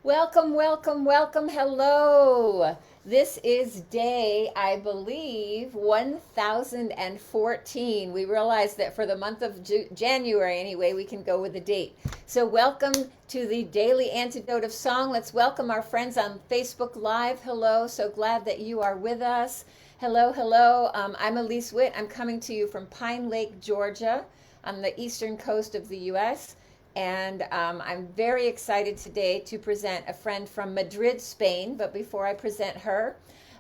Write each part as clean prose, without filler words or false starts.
Welcome, welcome, welcome. Hello. This is day, I believe, 1014. We realized that for the month of January, anyway, we can go with the date. So, welcome to the Daily Antidote of Song. Let's welcome our friends on Facebook Live. Hello. So glad that you are with us. Hello, hello. I'm Elise Witt. I'm coming to you from Pine Lake, Georgia, on the eastern coast of the U.S. And I'm very excited today to present a friend from Madrid, Spain. But before I present her,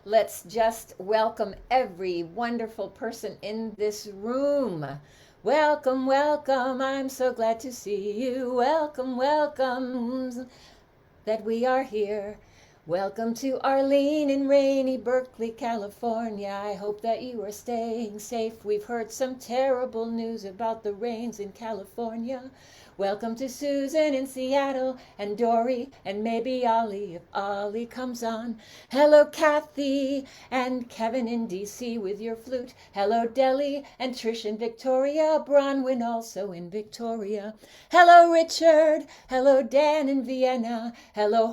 let's just welcome every wonderful person in this room. Welcome, welcome. I'm so glad to see you. Welcome, welcome that we are here. Welcome to Arlene in rainy Berkeley, California. I hope that you are staying safe. We've heard some terrible news about the rains in California. Welcome to Susan in Seattle, and Dory, and maybe Ollie if Ollie comes on. Hello Kathy and Kevin in DC with your flute. Hello Deli and Trish in Victoria. Bronwyn also in Victoria. Hello Richard. Hello Dan in Vienna. Hello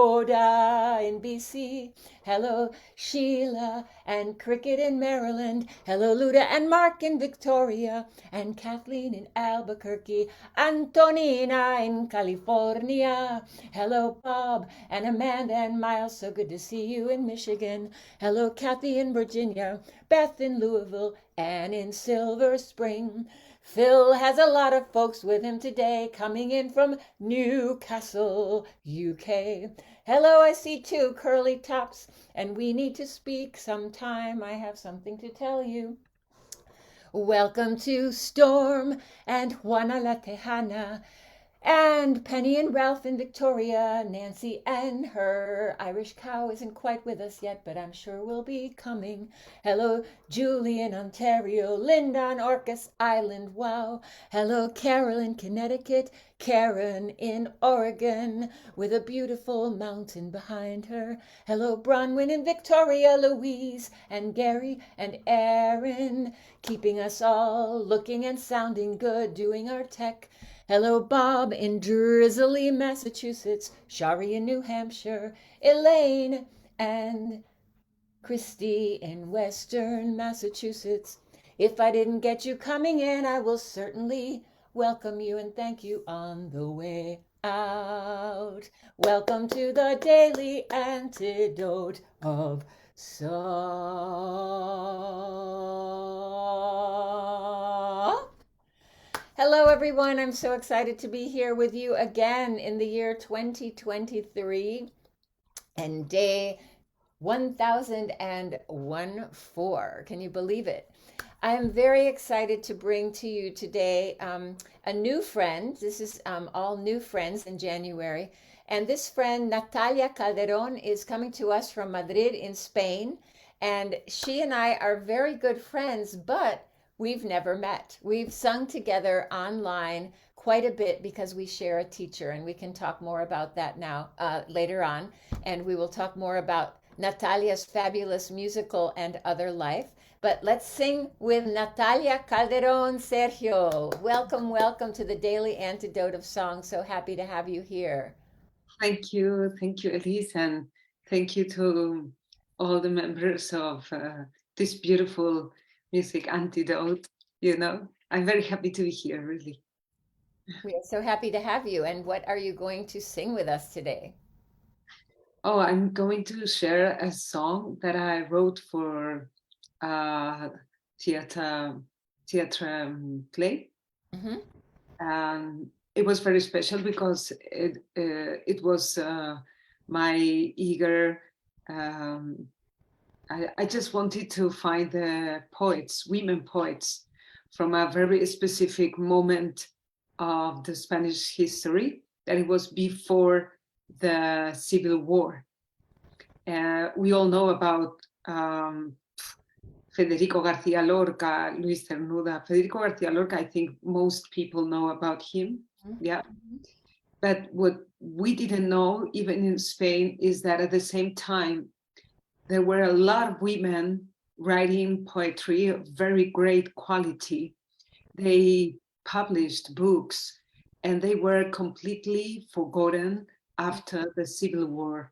Hoda in BC. Hello Sheila and Cricket in Maryland. Hello Luda and Mark in Victoria. And Kathleen in Albuquerque. Antonina in California. Hello Bob and Amanda and Miles. So good to see you in Michigan. Hello Kathy in Virginia. Beth in Louisville and in Silver Spring. Phil has a lot of folks with him today, coming in from Newcastle, UK. Hello, I see two curly tops, and we need to speak sometime. I have something to tell you. Welcome to Storm and Juana La Tejana, and Penny and Ralph in Victoria, Nancy and her Irish cow isn't quite with us yet, but I'm sure will be coming. Hello, Julie in Ontario, Linda on Orcas Island, wow. Hello, Carol in Connecticut, Karen in Oregon, with a beautiful mountain behind her. Hello, Bronwyn in Victoria, Louise and Gary and Aaron, keeping us all looking and sounding good, doing our tech. Hello, Bob in drizzly Massachusetts, Shari in New Hampshire, Elaine and Christy in Western Massachusetts. If I didn't get you coming in, I will certainly welcome you and thank you on the way out. Welcome to the Daily Antidote of Song. Hello, everyone. I'm so excited to be here with you again in the year 2023 and day 1014. Can you believe it? I am very excited to bring to you today a new friend. This is all new friends in January. And this friend, Natalia Calderón, is coming to us from Madrid in Spain. And she and I are very good friends, but we've never met. We've sung together online quite a bit because we share a teacher, and we can talk more about that now later on. And we will talk more about Natalia's fabulous musical and other life. But let's sing with Natalia Calderón Sergio. Welcome, welcome to the Daily Antidote of Song. So happy to have you here. Thank you, Elise, and thank you to all the members of this beautiful music antidote. I'm very happy to be here, really. We are so happy to have you. And what are you going to sing with us today? Oh, I'm going to share a song that I wrote for a theater play. Mm-hmm. It was very special because it was my eager. I just wanted to find the poets, women poets, from a very specific moment of the Spanish history, that it was before the Civil War. We all know about Federico García Lorca, Luis Cernuda. Federico García Lorca, I think most people know about him. Yeah. But what we didn't know, even in Spain, is that at the same time, there were a lot of women writing poetry of very great quality. They published books and they were completely forgotten after the Civil War.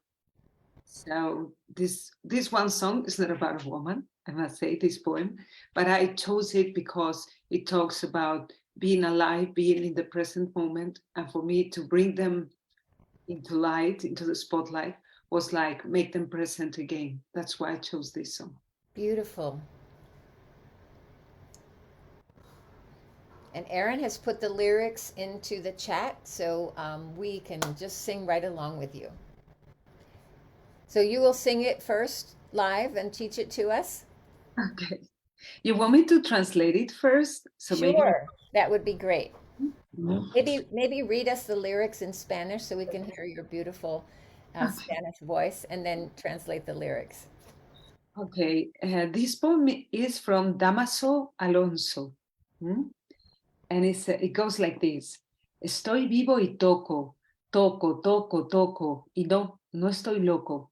So this one song is not about a woman, I must say, this poem, but I chose it because it talks about being alive, being in the present moment, and for me to bring them into light, into the spotlight, was like make them present again. That's why I chose this song. Beautiful. And Erin has put the lyrics into the chat, so we can just sing right along with you. So you will sing it first live and teach it to us? Okay. You want me to translate it first? So Sure, that would be great. maybe. Maybe read us the lyrics in Spanish so we can hear your beautiful Okay. Spanish voice, and then translate the lyrics. Okay. This poem is from Dámaso Alonso. And it goes like this. Estoy vivo y toco, toco, toco, toco, y no estoy loco.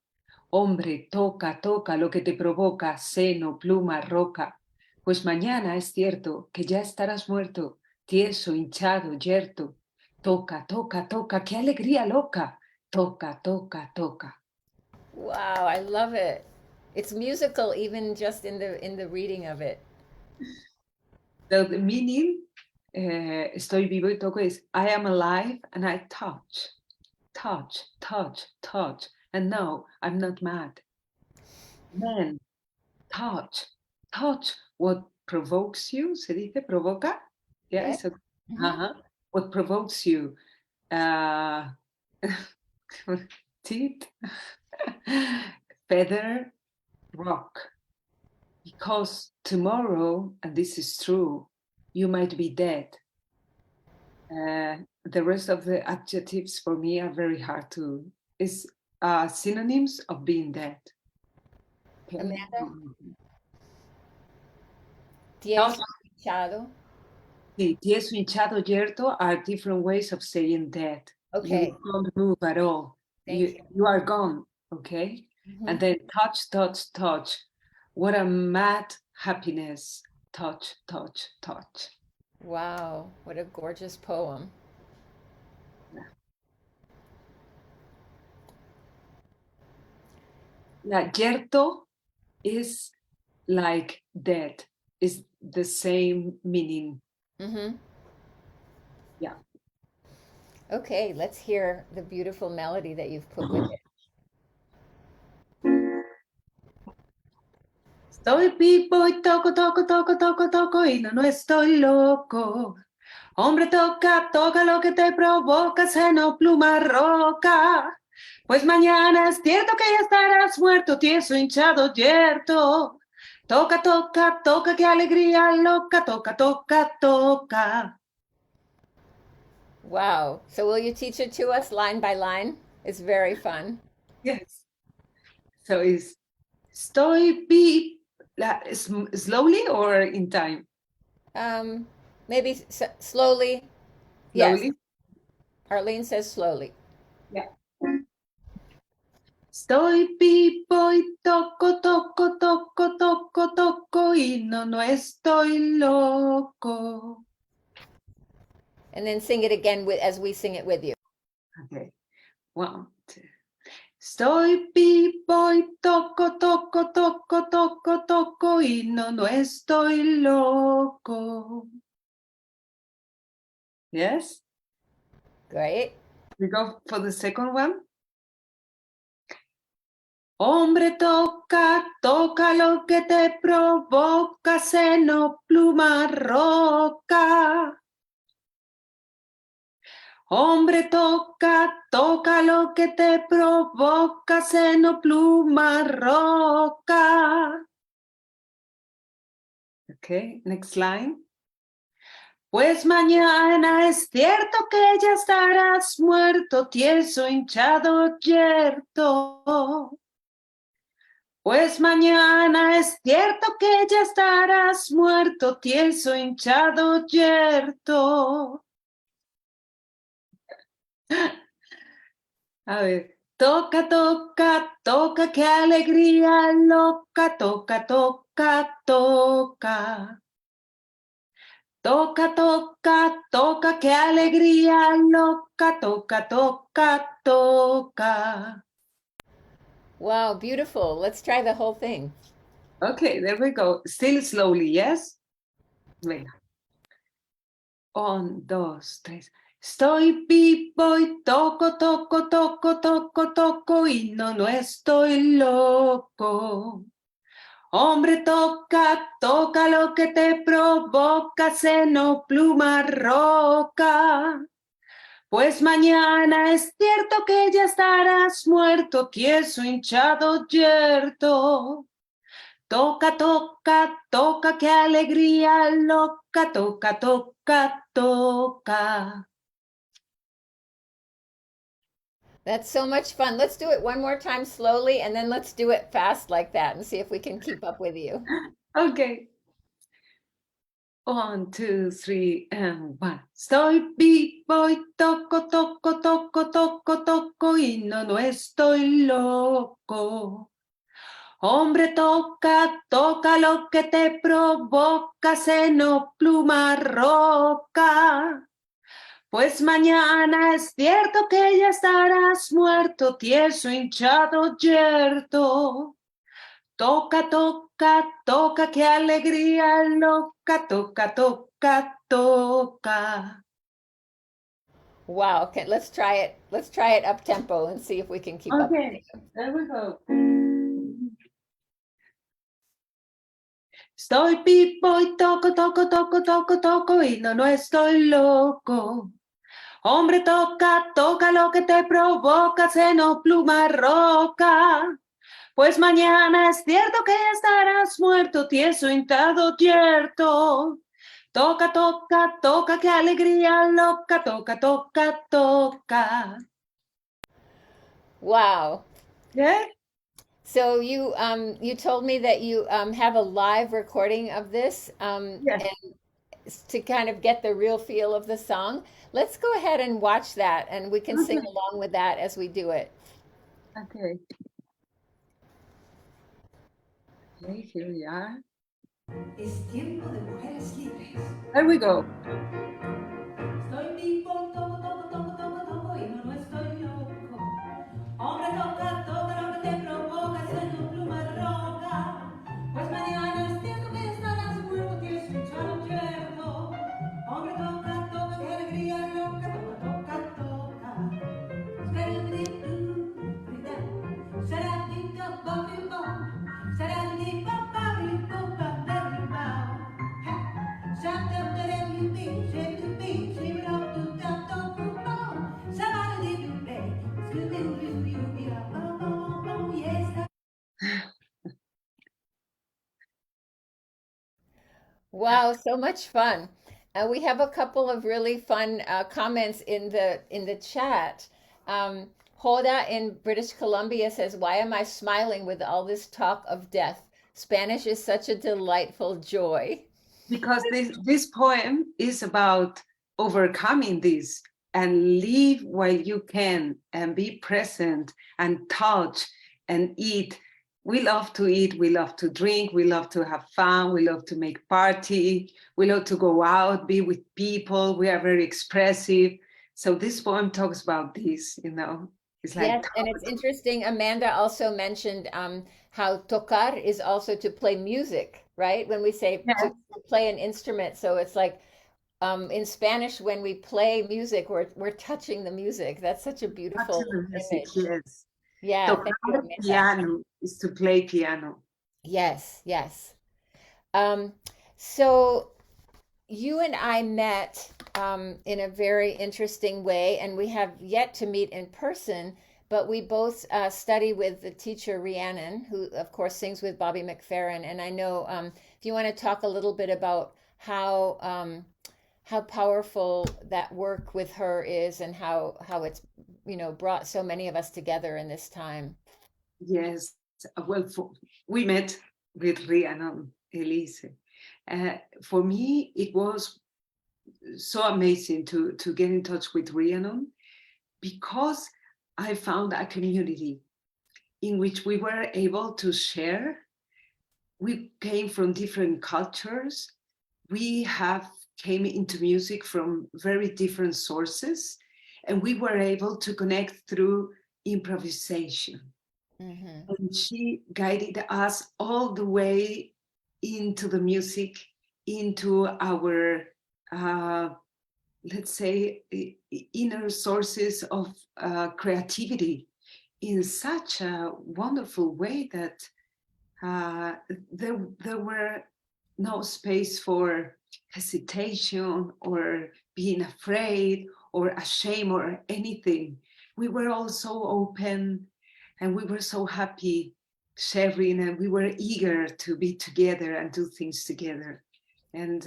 Hombre, toca, toca lo que te provoca, seno, pluma, roca. Pues mañana es cierto que ya estarás muerto, tieso, hinchado, yerto. Toca, toca, toca, qué alegría loca. Toca, toca, toca. Wow, I love it. It's musical even just in the reading of it. So the meaning, estoy vivo y toco, is I am alive and I touch, touch, touch, touch. And no, I'm not mad. Man, touch, touch what provokes you. ¿Se dice provoca? Yeah, Yeah. so, what provokes you. Teeth, feather, rock. Because tomorrow, and this is true, you might be dead. The rest of the adjectives for me are very hard to, is synonyms of being dead. Okay. Amanda? Tieso, hinchado. Sí, tieso, hinchado, yerto are different ways of saying dead. Okay. You don't move at all. Thank you. You are gone, okay? And then touch, touch, touch. What a mad happiness. Touch, touch, touch. Wow, what a gorgeous poem. Yeah, yerto is like dead, is the same meaning. Yeah. Okay, let's hear the beautiful melody that you've put with it. Estoy vivo y toco, toco, toco, toco, toco y no estoy loco. Hombre, toca, toca lo que te provoca, seno, pluma, roca. Pues mañana es cierto que ya estarás muerto, tieso, hinchado, yerto. Toca, toca, toca, qué alegría loca, toca, toca, toca. Wow. So will you teach it to us line by line? It's very fun. Yes. So it's estoy vivo, slowly or in time? Maybe slowly. Yes. Slowly? Arlene says slowly. Yeah. Estoy vivo y toco, toco, toco, toco, toco y no estoy loco. And then sing it again as we sing it with you. Okay, 1, 2. Estoy vivo y toco, toco, toco, toco, toco y no estoy loco. Yes? Great. We go for the second one. Hombre, toca, toca lo que te provoca, seno, pluma, roca. Hombre, toca, toca lo que te provoca, seno, pluma, roca. Okay, next line. Pues mañana es cierto que ya estarás muerto, tieso, hinchado, yerto. Pues mañana es cierto que ya estarás muerto, tieso, hinchado, yerto. A ver, toca, toca, toca, qué alegría loca, toca, toca, toca. Toca, toca, toca, qué alegría, loca, toca, toca, toca. Wow, beautiful. Let's try the whole thing. Okay, there we go. Still slowly, yes? Venga. 1, 2, 3. Estoy vivo y toco, toco, toco, toco, toco y no estoy loco. Hombre, toca, toca lo que te provoca, seno, pluma, roca. Pues mañana es cierto que ya estarás muerto, tieso, hinchado, yerto. Toca, toca, toca, qué alegría, loca, toca, toca, toca. That's so much fun. Let's do it one more time slowly and then let's do it fast like that and see if we can keep up with you. Okay. 1, 2, 3, and 1. Estoy vivo y toco, toco, toco, toco, toco y no estoy loco. Hombre, toca, toca lo que te provoca, seno, pluma, roca. Pues mañana es cierto que ya estarás muerto, tieso, hinchado, yerto. Toca, toca, toca, qué alegría, loca, toca, toca, toca. Wow, okay, let's try it. Let's try it up tempo and see if we can keep up with Okay, you. there we go. Estoy vivo y toco, toco, toco, toco, toco y no estoy loco. Hombre, toca, toca lo que te provoca, seno, pluma, roca. Pues mañana es cierto que estarás muerto, tieso, hinchado, yerto. Toca, toca, toca, qué alegría, loca, toca, toca, toca. Wow. Yeah? So you told me that you have a live recording of this Yes. and to kind of get the real feel of the song. Let's go ahead and watch that and we can sing Okay. along with that as we do it. Okay. Okay, here we are. Es tiempo de mujeres libres. There we go. Estoy vivo, toco, toco, toco, toco, toco y no estoy loco. Hombre, toca, toca lo que te provoca, seno, pluma, roca. Pues mañana es cierto que estarás muerto, tienes un chalo yerto. Hombre, toca, toca, qué alegría, loca, toca, toca, toca. Será tinta, bobby, bob. Será tinta, bobby, bob, bobby, bob. Shut up, the you be, shake the beat, shake it up to the top of the ball. Somebody did you play? Scooby-Doo, you be a bum, yes. Wow, so much fun. We have a couple of really fun comments in the chat. Hoda in British Columbia says, "Why am I smiling with all this talk of death? Spanish is such a delightful joy." Because this poem is about overcoming this and live while you can and be present and touch and eat. We love to eat, we love to drink, we love to have fun, we love to make party, we love to go out, be with people, we are very expressive. So this poem talks about this, you know. It's like Yes, and it's interesting. Amanda also mentioned how tocar is also to play music, right? When we say yeah, to play an instrument, so it's like in Spanish when we play music, we're touching the music. That's such a beautiful touching the music, image. yes. Yeah, thank you, Tocar Amanda. piano is to play piano. Yes, yes. Um, so you and I met in a very interesting way, and we have yet to meet in person, but we both study with the teacher Rhiannon, who, of course, sings with Bobby McFerrin. And I know if you want to talk a little bit about how powerful that work with her is and how it's, brought so many of us together in this time. Yes, well, we met with Rhiannon, Elise. For me, it was so amazing to get in touch with Rhiannon because I found a community in which we were able to share. We came from different cultures. We have came into music from very different sources, and we were able to connect through improvisation. And she guided us all the way into the music, into our, let's say, inner sources of creativity in such a wonderful way that there were no space for hesitation or being afraid or ashamed or anything. We were all so open and we were so happy sharing, and we were eager to be together and do things together. And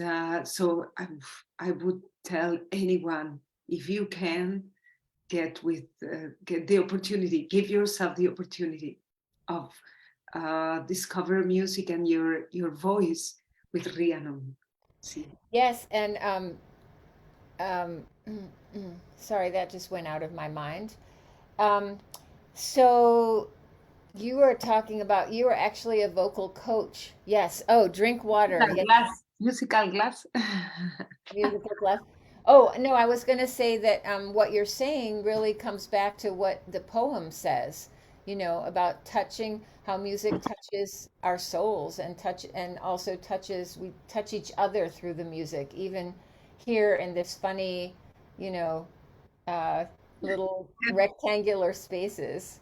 so I would tell anyone, if you can, get the opportunity, give yourself the opportunity of discover music and your voice with Rhiannon. See? Yes, and sorry, that just went out of my mind. Um, so you were talking about you were actually a vocal coach. Yes. Oh, drink water. Yes. Musical glass. Musical class. Oh, no, I was going to say that what you're saying really comes back to what the poem says, about touching, how music touches our souls and also we touch each other through the music, even here in this funny, you know, uh, little rectangular spaces.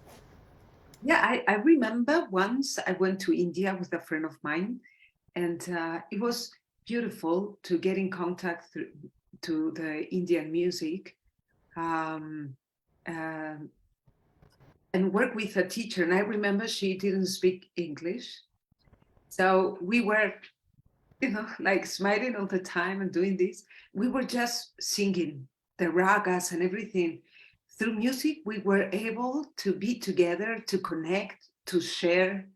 Yeah, I remember once I went to India with a friend of mine, and it was beautiful to get in contact to the Indian music, um, uh, and work with a teacher. And I remember she didn't speak English, so we were, like smiling all the time and doing this. We were just singing the ragas and everything. Through music, we were able to be together, to connect, to share,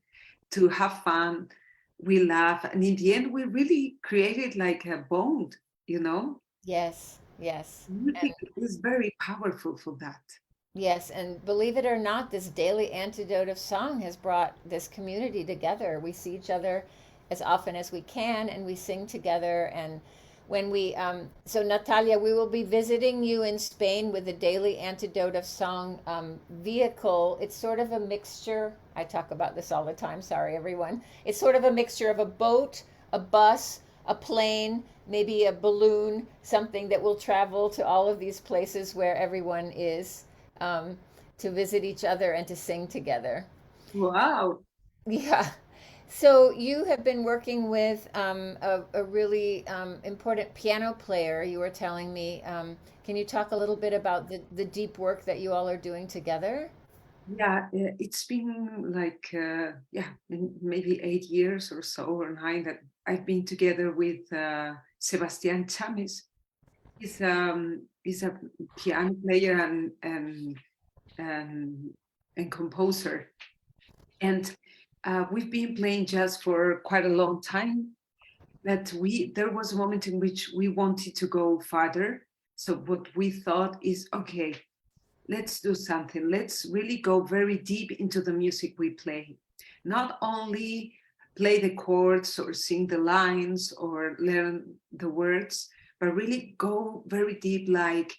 to have fun. We laugh. And in the end, we really created like a bond, you know? Yes, yes. And Music is very powerful for that. yes, and believe it or not, this daily antidote of song has brought this community together. We see each other as often as we can, and we sing together. And so Natalia, we will be visiting you in Spain with the daily antidote of song vehicle. It's sort of a mixture. I talk about this all the time. Sorry, everyone. It's sort of a mixture of a boat, a bus, a plane, maybe a balloon, something that will travel to all of these places where everyone is, um, to visit each other and to sing together. Wow. Yeah. So you have been working with a really important piano player, you were telling me. Can you talk a little bit about the deep work that you all are doing together? Yeah, it's been like, maybe 8 years or so, or 9, that I've been together with Sebastian Chamis. He's a piano player and, and composer. And we've been playing jazz for quite a long time. That there was a moment in which we wanted to go farther. So what we thought is, okay, let's do something. Let's really go very deep into the music we play. Not only play the chords or sing the lines or learn the words, but really go very deep, like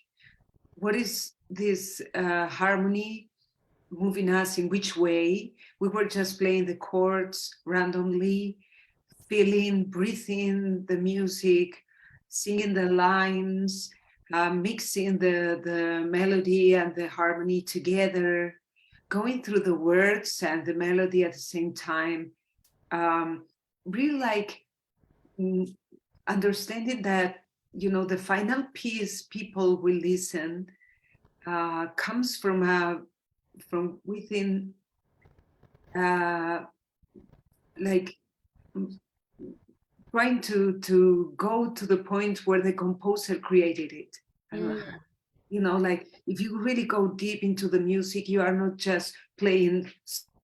what is this harmony moving us in which way. We were just playing the chords randomly, feeling, breathing the music, singing the lines, mixing the melody and the harmony together, going through the words and the melody at the same time. Really like understanding that, the final piece people will listen comes from within, like trying to go to the point where the composer created it. Like if you really go deep into the music, you are not just playing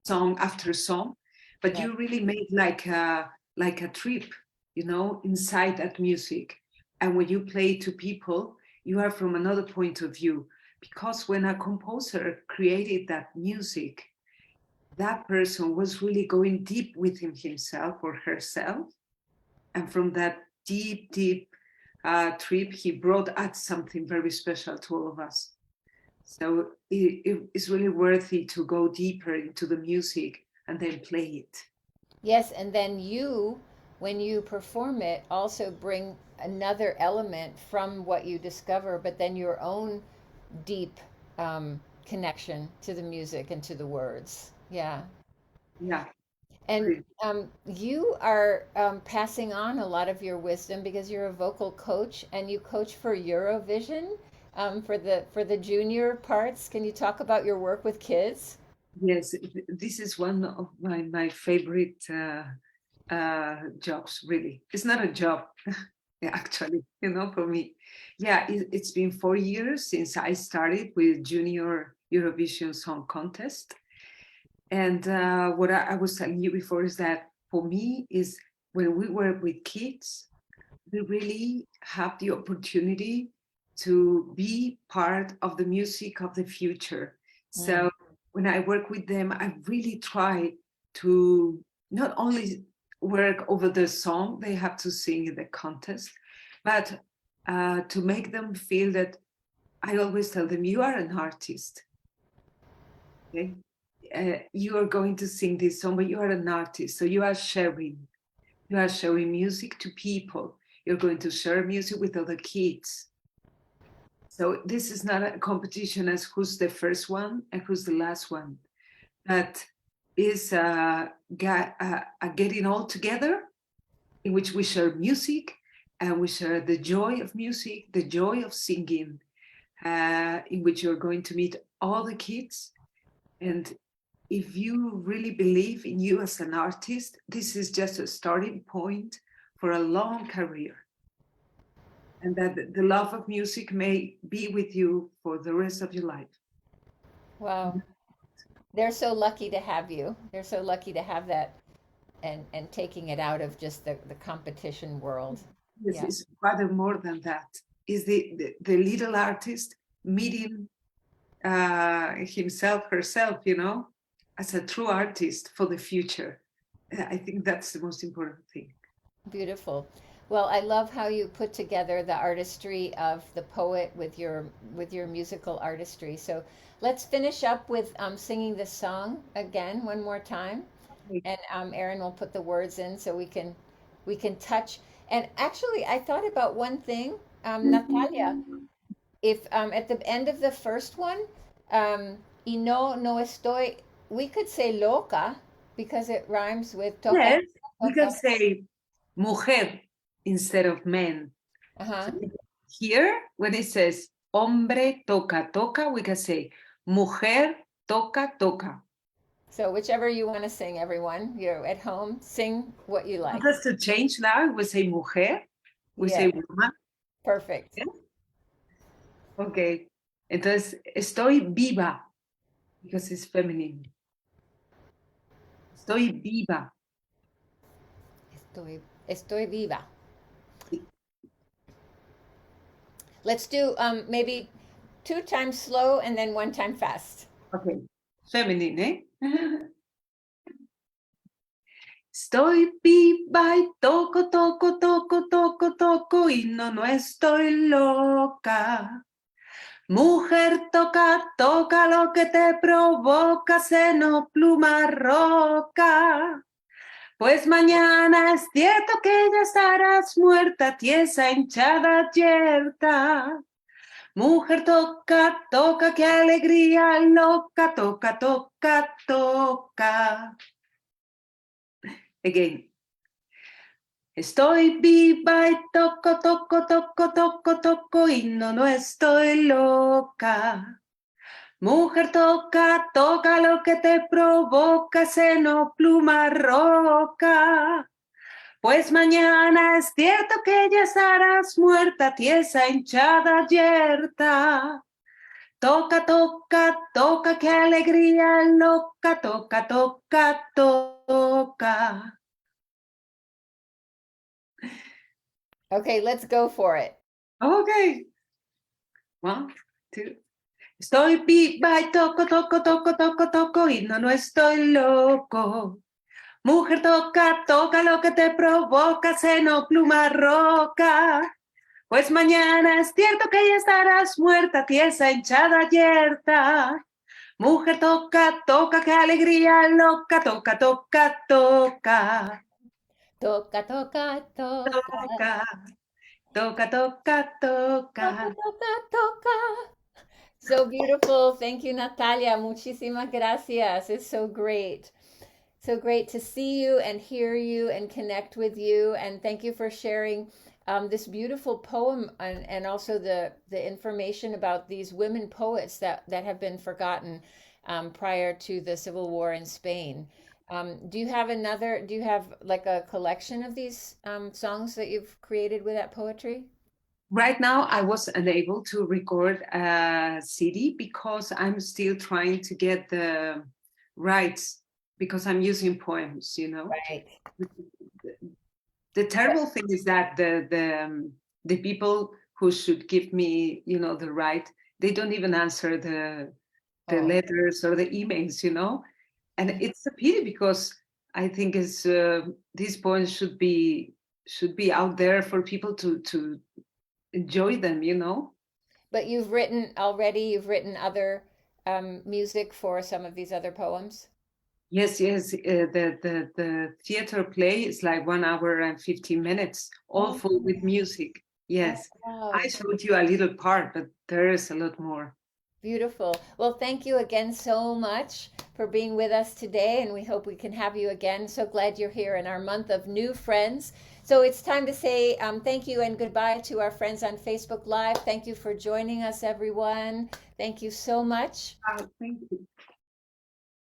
song after song, but Right. you really make like a trip, inside that music. And when you play to people, you are from another point of view, because when a composer created that music, that person was really going deep within himself or herself, and from that deep trip, he brought out something very special to all of us. So it's really worthy to go deeper into the music and then play it. Yes, and then you, when you perform it, also bring another element from what you discover, but then your own deep connection to the music and to the words. Yeah. Yeah. And you are passing on a lot of your wisdom because you're a vocal coach and you coach for Eurovision for the junior parts. Can you talk about your work with kids? Yes, this is one of my favorite jobs, really. It's not a job, actually, for me. Yeah, it's been 4 years since I started with Junior Eurovision Song Contest. And what I was telling you before is that for me is when we work with kids, we really have the opportunity to be part of the music of the future. So when I work with them, I really try to not only work over the song they have to sing in the contest, but to make them feel that I always tell them, you are an artist. Okay? You are going to sing this song, but you are an artist. So you are sharing music to people. You're going to share music with other kids. So this is not a competition as who's the first one and who's the last one, but is getting all together in which we share music and we share the joy of music, the joy of singing, in which you're going to meet all the kids. And if you really believe in you as an artist, this is just a starting point for a long career. And that the love of music may be with you for the rest of your life. Wow. They're so lucky to have you. They're so lucky to have that and taking it out of just the competition world. Yes, yeah. It's rather more than that. Is the little artist meeting himself, herself, as a true artist for the future. I think that's the most important thing. Beautiful. Well, I love how you put together the artistry of the poet with your musical artistry. So let's finish up with singing this song again one more time, and Erin will put the words in so we can touch. And actually, I thought about one thing, Natalia. If at the end of the first one, y no estoy, we could say loca because it rhymes with toca. Yes, we can say mujer instead of man. Uh-huh. So here, when it says hombre toca toca, we can say mujer toca toca. So whichever you want to sing, everyone, you're at home, sing what you like. Just to change now, we say mujer, we say woman. Perfect. Yeah? Okay. Entonces, estoy viva, because it's feminine. Estoy viva. Estoy viva. Let's do maybe 2 times slow and then 1 time fast. Okay. Feminine, eh? Estoy viva y toco, toco, toco, toco, toco y no estoy loca. Mujer, toca, toca lo que te provoca, seno, pluma, roca. Pues mañana es cierto que ya estarás muerta, tiesa, hinchada, yerta. Mujer, toca, toca, qué alegría, loca, toca, toca, toca. Again. Estoy viva y toco, toco, toco, toco, toco y no estoy loca. Mujer, toca, toca lo que te provoca, seno, pluma, roca. Pues mañana es cierto que ya estarás muerta, tiesa, hinchada, yerta. Toca, toca, toca, qué alegría, loca, toca, toca, toca. Okay, let's go for it. Okay. 1, 2. Estoy viva y toco, toco, toco, toco, toco y no estoy loco. Mujer, toca, toca lo que te provoca, seno, pluma, roca. Pues mañana es cierto que ya estarás muerta, tiesa, hinchada, yerta. Mujer toca, toca, qué alegría, loca, toca, toca, toca. Toca, toca, toca. Toca, toca, toca, Toca, toca. toca, toca. So beautiful. Thank you, Natalia. Muchísimas gracias. It's so great. So great to see you and hear you and connect with you. And thank you for sharing this beautiful poem and also the information about these women poets that have been forgotten prior to the Civil War in Spain. Do you have like a collection of these songs that you've created with that poetry? Right now, I was unable to record a CD because I'm still trying to get the rights because I'm using poems, you know. Right. The terrible thing is that the people who should give me, you know, the right, they don't even answer the Oh. letters or the emails, you know. And it's a pity because I think these poems should be out there for people to enjoy them, you know. But you've written other music for some of these other poems? Yes, yes. The theater play is like 1 hour and 15 minutes, all Oh, full with music. Yes, wow. I showed you a little part, but there is a lot more. Beautiful. Well, thank you again so much for being with us today, and we hope we can have you again. So glad you're here in our month of new friends. So it's time to say thank you and goodbye to our friends on Facebook Live. Thank you for joining us, everyone. Thank you so much. Thank you.